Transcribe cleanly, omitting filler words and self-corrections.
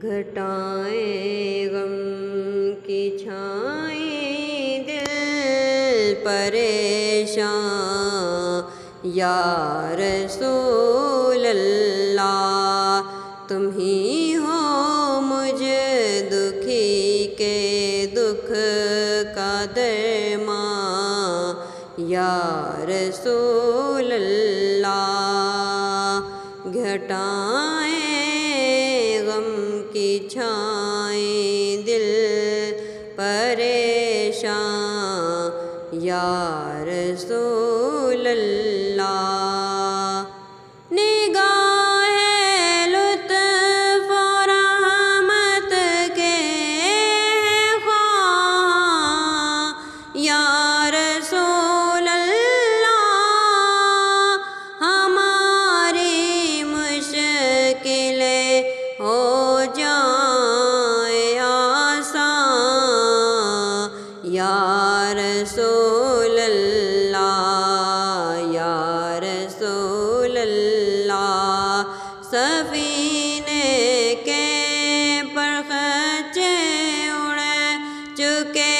گھٹائیں غم کی چھائیں دل پریشان یا رسول اللہ، تم ہی ہو مجھ دکھی کے دکھ کا درمان یا رسول اللہ۔ گھٹائیں غم کی چھائیں دل پریشان یا رسول اللہ۔ نگاہ لطف و رحمت کے خواہاں یا رسول اللہ، ہماری مشکلیں ہو جائیں آسان یا رسول اللہ، یا رسول اللہ۔ سفینے کے پر خچے اڑ چکے